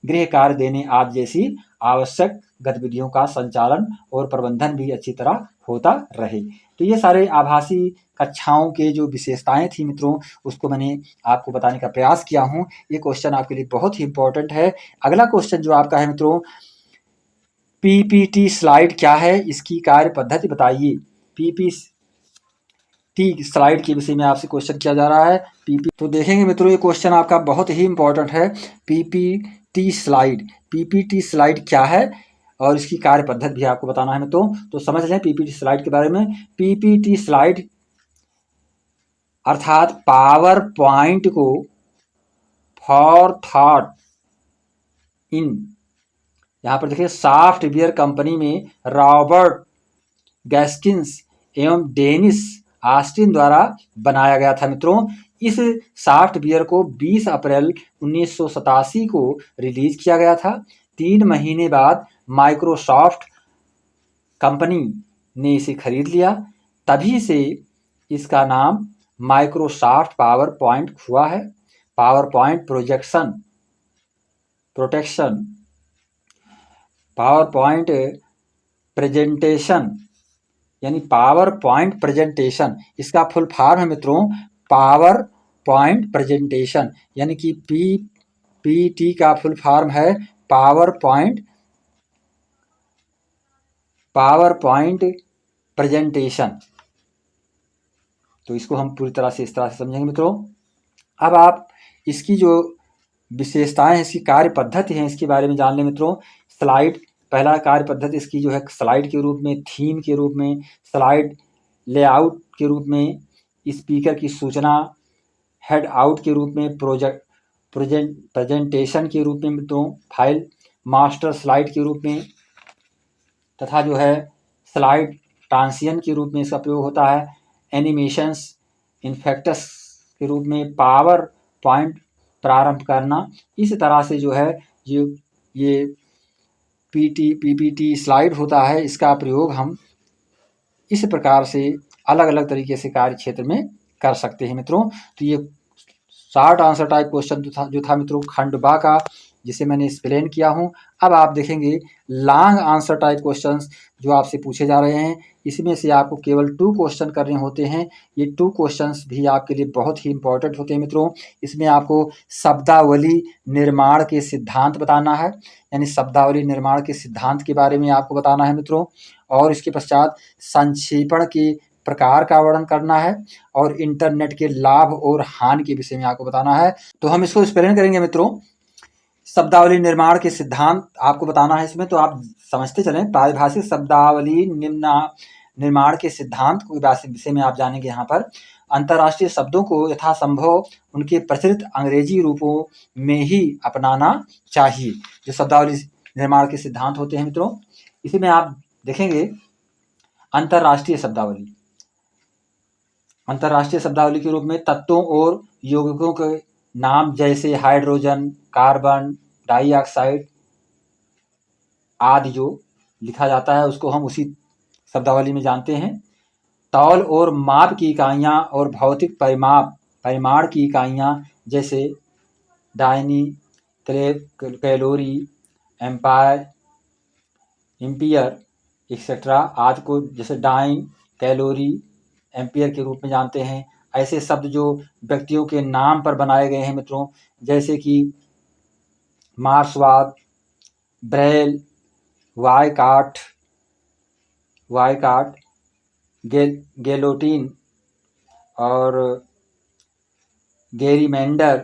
Speaker 1: गृह कार्य देने आदि जैसी आवश्यक गतिविधियों का संचालन और प्रबंधन भी अच्छी तरह होता रहे। तो ये सारे आभासी कक्षाओं के जो विशेषताएं थी मित्रों, उसको मैंने आपको बताने का प्रयास किया हूँ। ये क्वेश्चन आपके लिए बहुत ही इंपॉर्टेंट है। अगला क्वेश्चन जो आपका है मित्रों, PPT स्लाइड क्या है, इसकी कार्य पद्धति बताइए। पीपीटी स्लाइड के विषय में आपसे क्वेश्चन किया जा रहा है। तो देखेंगे मित्रों, ये क्वेश्चन आपका बहुत ही इंपॉर्टेंट है। पीपीटी स्लाइड क्या है और इसकी कार्य पद्धति भी आपको बताना है मित्रों। तो समझ लें पीपीटी स्लाइड के बारे में। पीपीटी स्लाइड अर्थात पावर पॉइंट को फॉर थॉट इन, यहाँ पर देखिए सॉफ्टवेयर कंपनी में रॉबर्ट गैस्किंस एवं डेनिस ऑस्टिन द्वारा बनाया गया था मित्रों। इस सॉफ्टवेयर को 20 अप्रैल 1987 को रिलीज किया गया था। 3 महीने बाद माइक्रोसॉफ्ट कंपनी ने इसे खरीद लिया। तभी से इसका नाम माइक्रोसॉफ्ट पावर पॉइंट हुआ है। Power point power point presentation यानी पावर पॉइंट प्रेजेंटेशन, इसका फुल फॉर्म है मित्रों पावर पॉइंट प्रेजेंटेशन, यानी कि पीपीटी का फुल फॉर्म है पावर पॉइंट प्रेजेंटेशन। तो इसको हम पूरी तरह से इस तरह से समझेंगे मित्रों। अब आप इसकी जो विशेषताएं हैं, इसकी कार्य पद्धति है, इसके बारे में जान लें मित्रों। स्लाइड, पहला कार्य पद्धति इसकी जो है स्लाइड के रूप में, थीम के रूप में, स्लाइड लेआउट के रूप में, स्पीकर की सूचना हेड आउट के रूप में, प्रेजेंटेशन के रूप में मित्रों, फाइल मास्टर स्लाइड के रूप में, तथा जो है स्लाइड ट्रांजिशन के रूप में इसका प्रयोग होता है, एनिमेशंस इफेक्ट्स के रूप में, पावर पॉइंट प्रारंभ करना। इस तरह से जो है ये पीपीटी स्लाइड होता है, इसका प्रयोग हम इस प्रकार से अलग अलग तरीके से कार्य क्षेत्र में कर सकते हैं मित्रों। तो ये शॉर्ट आंसर टाइप क्वेश्चन जो था मित्रों खंड बा का, जिसे मैंने एक्सप्लेन किया हूँ। अब आप देखेंगे लॉन्ग आंसर टाइप क्वेश्चंस जो आपसे पूछे जा रहे हैं। इसमें से आपको केवल 2 क्वेश्चन करने होते हैं। ये 2 क्वेश्चंस भी आपके लिए बहुत ही इंपॉर्टेंट होते हैं मित्रों। इसमें आपको शब्दावली निर्माण के सिद्धांत बताना है, यानी शब्दावली निर्माण के सिद्धांत के बारे में आपको बताना है मित्रों। और इसके पश्चात संक्षेपण के प्रकार का वर्णन करना है और इंटरनेट के लाभ और हानि के विषय में आपको बताना है। तो हम इसको एक्सप्लेन करेंगे मित्रों। शब्दावली निर्माण के सिद्धांत आपको बताना है इसमें, तो आप समझते चलें। पारिभाषिक शब्दावली निर्माण के सिद्धांत को विषय में आप जानेंगे। यहाँ पर अंतर्राष्ट्रीय शब्दों को यथासंभव उनके प्रचलित अंग्रेजी रूपों में ही अपनाना चाहिए। जो शब्दावली निर्माण के सिद्धांत होते हैं मित्रों, इसी में आप देखेंगे अंतर्राष्ट्रीय शब्दावली के रूप में तत्वों और यौगिकों के नाम जैसे हाइड्रोजन, कार्बन डाइऑक्साइड आदि जो लिखा जाता है उसको हम उसी शब्दावली में जानते हैं। तौल और माप की इकाइयाँ और भौतिक परिमाण की इकाइयाँ जैसे डायनी, कैलोरी, एम्पियर एक्सेट्रा आदि को जैसे डाइन, कैलोरी, एम्पियर के रूप में जानते हैं। ऐसे शब्द जो व्यक्तियों के नाम पर बनाए गए हैं मित्रों, जैसे कि मार्क्सवाद, ब्रेल, वायकाट, गेलोटिन और गेरीमेंडर,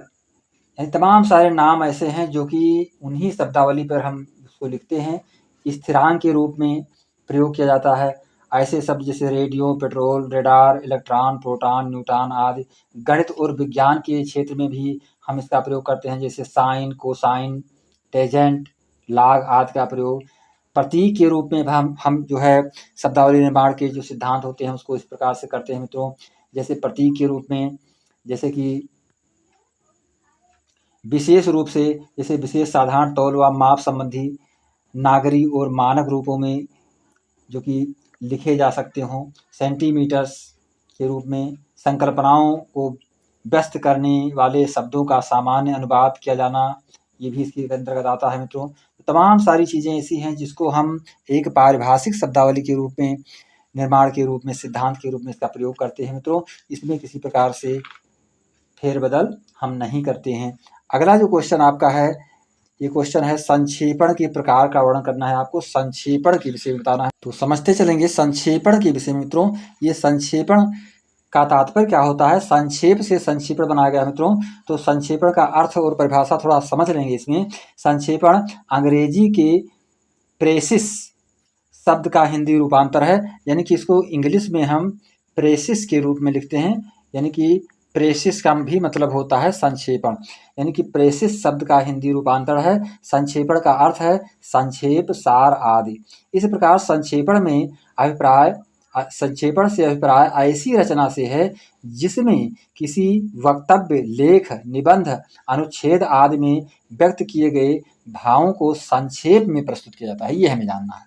Speaker 1: तमाम सारे नाम ऐसे हैं जो कि उन्हीं शब्दावली पर हम उसको लिखते हैं। स्थिरांक के रूप में प्रयोग किया जाता है। ऐसे शब्द जैसे radio, petrol, radar, electron, proton, neutron आदि गणित और विज्ञान के क्षेत्र में भी हम इसका प्रयोग करते हैं, जैसे साइन, कोसाइन, टेंजेंट, लॉग आदि का प्रयोग। प्रतीक के रूप में हम जो है शब्दावली निर्माण के जो सिद्धांत होते हैं उसको इस प्रकार से करते हैं मित्रों। जैसे प्रतीक के रूप में, जैसे कि विशेष रूप से जैसे विशेष, साधारण, तौल व माप संबंधी, नागरी और मानक रूपों में जो कि लिखे जा सकते हों। सेंटीमीटर्स के रूप में संकल्पनाओं को व्यस्त करने वाले शब्दों का सामान्य अनुवाद किया जाना, ये भी इसके अंतर्गत आता है मित्रों। तमाम सारी चीज़ें ऐसी हैं जिसको हम एक पारिभाषिक शब्दावली के रूप में, निर्माण के रूप में, सिद्धांत के रूप में इसका प्रयोग करते हैं मित्रों। इसमें किसी प्रकार से फेरबदल हम नहीं करते हैं। अगला जो क्वेश्चन आपका है ये क्वेश्चन है संक्षेपण के प्रकार का वर्णन करना है आपको, संक्षेपण के विषय में बताना है। तो समझते चलेंगे संक्षेपण के विषय में मित्रों। ये संक्षेपण का तात्पर्य क्या होता है, संक्षेप से संक्षेपण बनाया गया मित्रों। तो संक्षेपण का अर्थ और परिभाषा थोड़ा समझ लेंगे इसमें। संक्षेपण अंग्रेजी के प्रेसिस शब्द का हिंदी रूपांतर है, यानी कि इसको इंग्लिश में हम प्रेसिस के रूप में लिखते हैं, यानी कि प्रेसिस का भी मतलब होता है संक्षेपण, यानी कि प्रेसिस शब्द का हिंदी रूपांतर है। संक्षेपण का अर्थ है संक्षेप, सार आदि। इस प्रकार संक्षेपण में अभिप्राय, संक्षेपण से अभिप्राय ऐसी रचना से है जिसमें किसी वक्तव्य, लेख, निबंध, अनुच्छेद आदि में व्यक्त किए गए भावों को संक्षेप में प्रस्तुत किया जाता है। ये हमें जानना है।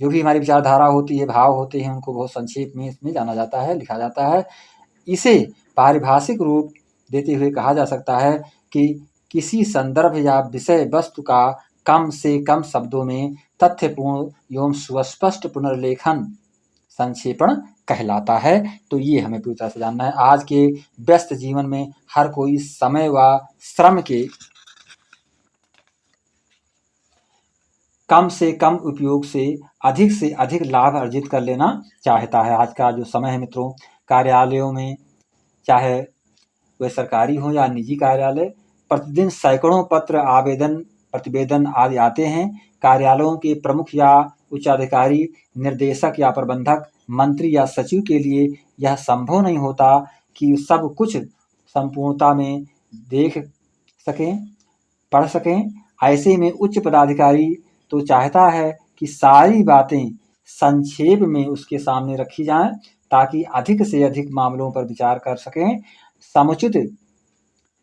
Speaker 1: जो भी हमारी विचारधारा होती है, भाव होते हैं, उनको बहुत संक्षेप में इसमें जाना जाता है, लिखा जाता है। इसे पारिभाषिक रूप देते हुए कहा जा सकता है कि किसी संदर्भ या विषय वस्तु का कम से कम शब्दों में तथ्यपूर्ण एवं सुस्पष्ट पुनर्लेखन संक्षेपण कहलाता है। तो ये हमें पूरी तरह से जानना है। आज के व्यस्त जीवन में हर कोई समय व श्रम के कम से कम उपयोग से अधिक लाभ अर्जित कर लेना चाहता है। आज का जो समय है मित्रों, कार्यालयों में, चाहे वह सरकारी हो या निजी कार्यालय, प्रतिदिन सैकड़ों पत्र, आवेदन, प्रतिवेदन आदि आते हैं। कार्यालयों के प्रमुख या उच्चाधिकारी, निर्देशक या प्रबंधक, मंत्री या सचिव के लिए यह संभव नहीं होता कि सब कुछ संपूर्णता में देख सकें, पढ़ सकें। ऐसे में उच्च पदाधिकारी तो चाहता है कि सारी बातें संक्षेप में उसके सामने रखी जाएं, ताकि अधिक से अधिक मामलों पर विचार कर सकें, समुचित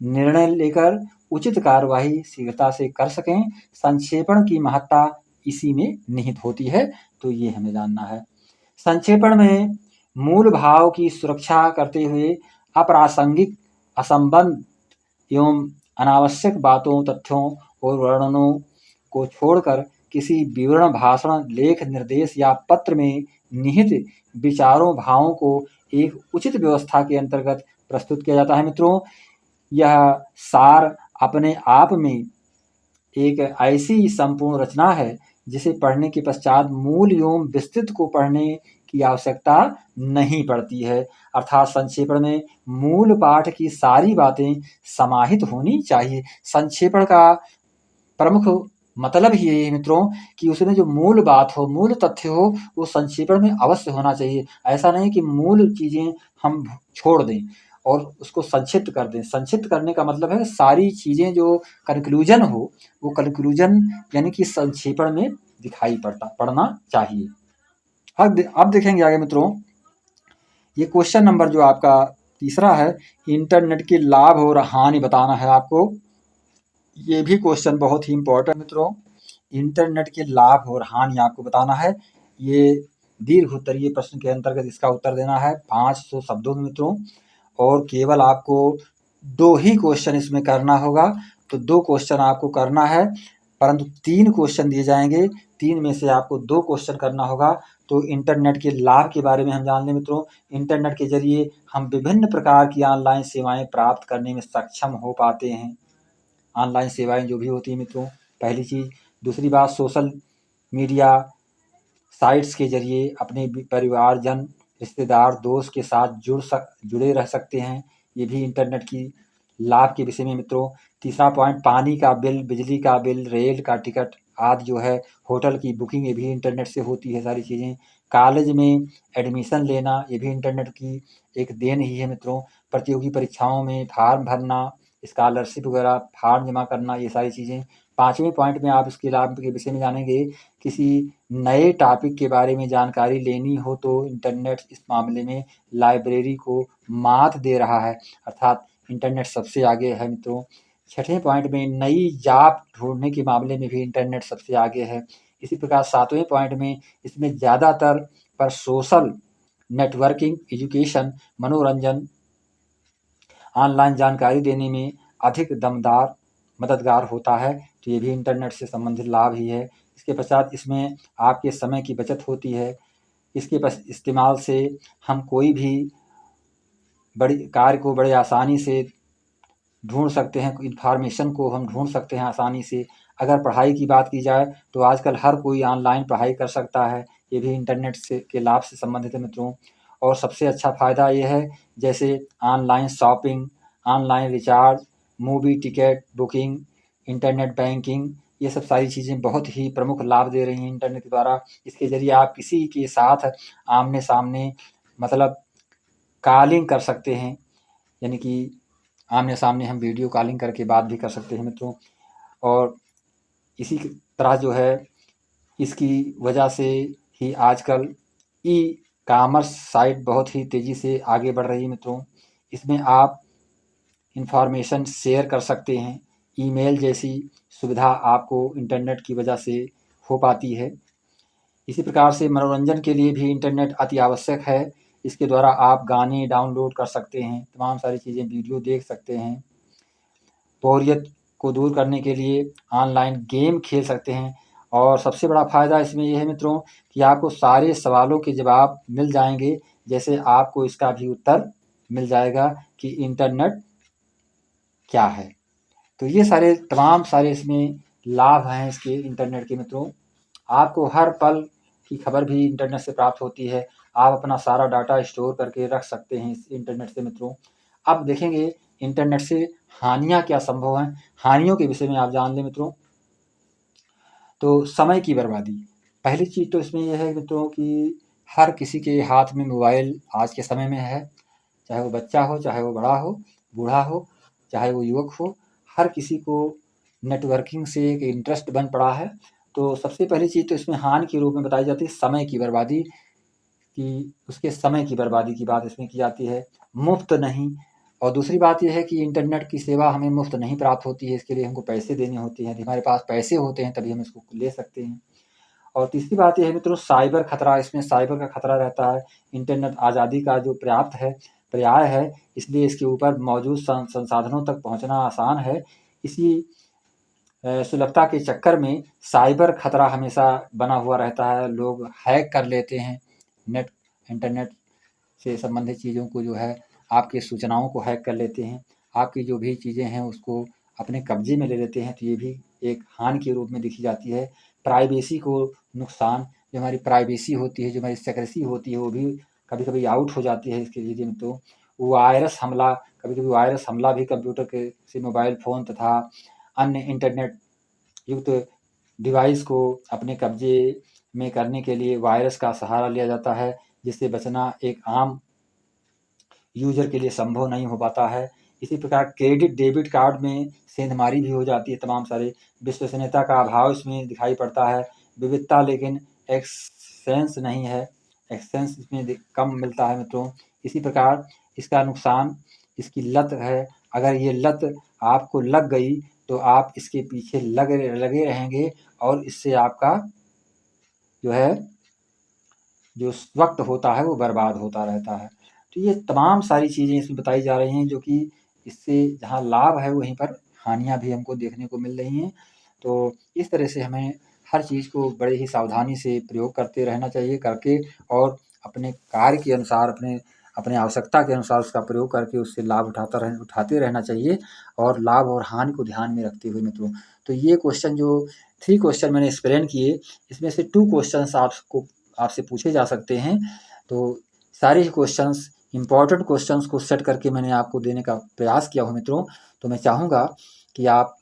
Speaker 1: निर्णय लेकर उचित कार्यवाही शीघ्रता से कर सकें। संक्षेपण की महत्ता इसी में निहित होती है। तो ये हमें जानना है। संक्षेपण में मूल भाव की सुरक्षा करते हुए अप्रासंगिक, असंबद्ध एवं अनावश्यक बातों, तथ्यों और वर्णनों को छोड़कर किसी विवरण, भाषण, लेख, निर्देश या पत्र में निहित विचारों, भावों को एक उचित व्यवस्था के अंतर्गत प्रस्तुत किया जाता है मित्रों। यह सार अपने आप में एक ऐसी संपूर्ण रचना है जिसे पढ़ने के पश्चात मूल एवं विस्तृत को पढ़ने की आवश्यकता नहीं पड़ती है। अर्थात संक्षेपण में मूल पाठ की सारी बातें समाहित होनी चाहिए। संक्षेपण का प्रमुख मतलब ही है मित्रों कि उसमें जो मूल बात हो, मूल तथ्य हो, वो संक्षेपण में अवश्य होना चाहिए। ऐसा नहीं कि मूल चीजें हम छोड़ दें और उसको संक्षिप्त कर दें। संक्षिप्त करने का मतलब है सारी चीजें जो कंक्लूजन हो, वो कंक्लूजन यानी कि संक्षेपण में दिखाई पड़ना चाहिए। अब देखेंगे आगे मित्रों, ये क्वेश्चन नंबर जो आपका तीसरा है, इंटरनेट के लाभ और हानि बताना है आपको। ये भी क्वेश्चन बहुत ही इंपॉर्टेंट मित्रों। इंटरनेट के लाभ और हानि आपको बताना है। ये दीर्घ उत्तरीय प्रश्न के अंतर्गत इसका उत्तर देना है 500 शब्दों में मित्रों, और केवल आपको 2 ही क्वेश्चन इसमें करना होगा। तो 2 क्वेश्चन आपको करना है, परंतु 3 क्वेश्चन दिए जाएंगे, 3 में से आपको 2 क्वेश्चन करना होगा। तो इंटरनेट के लाभ के बारे में हम जान लें मित्रों। इंटरनेट के जरिए हम विभिन्न प्रकार की ऑनलाइन सेवाएं प्राप्त करने में सक्षम हो पाते हैं। ऑनलाइन सेवाएं जो भी होती हैं मित्रों, पहली चीज़। दूसरी बात, सोशल मीडिया साइट्स के जरिए अपने परिवारजन, रिश्तेदार, दोस्त के साथ जुड़े रह सकते हैं। ये भी इंटरनेट की लाभ के विषय में मित्रों। तीसरा पॉइंट, पानी का बिल, बिजली का बिल, रेल का टिकट आदि जो है, होटल की बुकिंग, ये भी इंटरनेट से होती है सारी चीज़ें। कॉलेज में एडमिशन लेना, ये भी इंटरनेट की एक देन ही है मित्रों। प्रतियोगी परीक्षाओं में फॉर्म भरना, स्कॉलरशिप वगैरह फॉर्म जमा करना, ये सारी चीज़ें। 5वें पॉइंट में आप इसके लाभ के विषय में जानेंगे। किसी नए टॉपिक के बारे में जानकारी लेनी हो तो इंटरनेट इस मामले में लाइब्रेरी को मात दे रहा है, अर्थात इंटरनेट सबसे आगे है मित्रों। 6वें पॉइंट में नई जॉब ढूंढने के मामले में भी इंटरनेट सबसे आगे है। इसी प्रकार 7वें पॉइंट में इसमें ज़्यादातर पर सोशल नेटवर्किंग, एजुकेशन, मनोरंजन, ऑनलाइन जानकारी देने में अधिक मददगार होता है। तो ये भी इंटरनेट से संबंधित लाभ ही है। इसके पश्चात इसमें आपके समय की बचत होती है। इसके इस्तेमाल से हम कोई भी बड़ी कार्य को बड़े आसानी से ढूंढ सकते हैं, इन्फॉर्मेशन को हम ढूंढ सकते हैं आसानी से। अगर पढ़ाई की बात की जाए तो आजकल हर कोई ऑनलाइन पढ़ाई कर सकता है, ये भी इंटरनेट से के लाभ से संबंधित है मित्रों। और सबसे अच्छा फ़ायदा ये है, जैसे online shopping, online recharge, movie ticket booking, internet banking, ये सब सारी चीज़ें बहुत ही प्रमुख लाभ दे रही हैं इंटरनेट के द्वारा। इसके ज़रिए आप किसी के साथ आमने-सामने मतलब कॉलिंग कर सकते हैं, यानी कि आमने-सामने हम वीडियो कॉलिंग करके बात भी कर सकते हैं मित्रों। और इसी की तरह जो है, इसकी वजह से ही आजकल ई कॉमर्स साइट बहुत ही तेज़ी से आगे बढ़ रही है मित्रों। इसमें आप इन्फॉर्मेशन शेयर कर सकते हैं, ईमेल जैसी सुविधा आपको इंटरनेट की वजह से हो पाती है। इसी प्रकार से मनोरंजन के लिए भी इंटरनेट अति आवश्यक है। इसके द्वारा आप गाने डाउनलोड कर सकते हैं, तमाम सारी चीज़ें वीडियो देख सकते हैं। बोरियत को दूर करने के लिए ऑनलाइन गेम खेल सकते हैं। और सबसे बड़ा फ़ायदा इसमें ये है मित्रों कि आपको सारे सवालों के जवाब मिल जाएँगे, जैसे आपको इसका भी उत्तर मिल जाएगा कि इंटरनेट क्या है। तो ये सारे तमाम सारे इसमें लाभ हैं इसके इंटरनेट के मित्रों। आपको हर पल की खबर भी इंटरनेट से प्राप्त होती है। आप अपना सारा डाटा स्टोर करके रख सकते हैं इस इंटरनेट से मित्रों। अब देखेंगे इंटरनेट से हानियाँ क्या संभव हैं। हानियों के विषय में आप जान लें मित्रों। तो समय की बर्बादी, पहली चीज़ तो इसमें यह है मित्रों कि हर किसी के हाथ में मोबाइल आज के समय में है। चाहे वो बच्चा हो, चाहे वो बड़ा हो, बूढ़ा हो, चाहे वो युवक हो, हर किसी को नेटवर्किंग से एक इंटरेस्ट बन पड़ा है। तो सबसे पहली चीज़ तो इसमें हानि के रूप में बताई जाती है समय की बर्बादी, कि उसके समय की बर्बादी की बात इसमें की जाती है, मुफ़्त नहीं। और दूसरी बात ये है कि इंटरनेट की सेवा हमें मुफ़्त नहीं प्राप्त होती है, इसके लिए हमको पैसे देने होते हैं। यदि हमारे पास पैसे होते हैं तभी हम इसको ले सकते हैं। और तीसरी बात ये है मित्रों, साइबर खतरा, इसमें साइबर का खतरा रहता है। इंटरनेट आज़ादी का जो पर्याय है, इसलिए इसके ऊपर मौजूद संसाधनों तक पहुँचना आसान है। इसी सुलभता के चक्कर में साइबर खतरा हमेशा बना हुआ रहता है। लोग हैक कर लेते हैं इंटरनेट से संबंधित चीज़ों को, जो है आपकी सूचनाओं को हैक कर लेते हैं। आपकी जो भी चीज़ें हैं उसको अपने कब्जे में ले लेते हैं। तो ये भी एक हानि के रूप में देखी जाती है। प्राइवेसी को नुकसान, जो हमारी प्राइवेसी होती है, जो हमारी सिक्रेसी होती है, वो भी कभी-कभी आउट हो जाती है इसके रीज़न। तो वायरस हमला, कभी-कभी वायरस हमला भी कंप्यूटर के से मोबाइल फ़ोन तथा अन्य इंटरनेट युक्त डिवाइस को अपने कब्जे में करने के लिए वायरस का सहारा लिया जाता है, जिससे बचना एक आम यूज़र के लिए संभव नहीं हो पाता है। इसी प्रकार क्रेडिट डेबिट कार्ड में सेंधमारी भी हो जाती है तमाम सारे। विश्वसनीयता का अभाव इसमें दिखाई पड़ता है। विविधता लेकिन एक्सेंस नहीं है, एक्सेंस इसमें कम मिलता है मित्रों। इसी प्रकार इसका नुकसान, इसकी लत है। अगर ये लत आपको लग गई तो आप इसके पीछे लगे रहेंगे और इससे आपका जो है, जो वक़्त होता है वो बर्बाद होता रहता है। तो ये तमाम सारी चीज़ें इसमें बताई जा रही हैं, जो कि इससे जहाँ लाभ है वहीं पर हानियाँ भी हमको देखने को मिल रही हैं। तो इस तरह से हमें हर चीज़ को बड़े ही सावधानी से प्रयोग करते रहना चाहिए, करके और अपने कार्य के अनुसार, अपने आवश्यकता के अनुसार उसका प्रयोग करके उससे लाभ उठाते रहना चाहिए, और लाभ और हानि को ध्यान में रखते हुए मित्रों। तो ये क्वेश्चन जो 3 क्वेश्चन मैंने एक्सप्लेन किए, इसमें से 2 क्वेश्चन्स आपसे पूछे जा सकते हैं। तो सारे ही क्वेश्चंस, इम्पोर्टेंट क्वेश्चंस को सेट करके मैंने आपको देने का प्रयास किया हो मित्रों। तो मैं चाहूँगा कि आप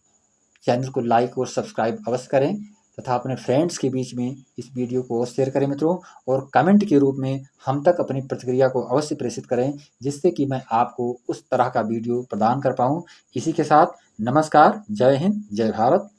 Speaker 1: चैनल को लाइक और सब्सक्राइब अवश्य करें, तथा अपने फ्रेंड्स के बीच में इस वीडियो को अवश्य शेयर करें मित्रों। और कमेंट के रूप में हम तक अपनी प्रतिक्रिया को अवश्य प्रेषित करें, जिससे कि मैं आपको उस तरह का वीडियो प्रदान कर पाऊँ। इसी के साथ नमस्कार, जय हिंद, जय भारत।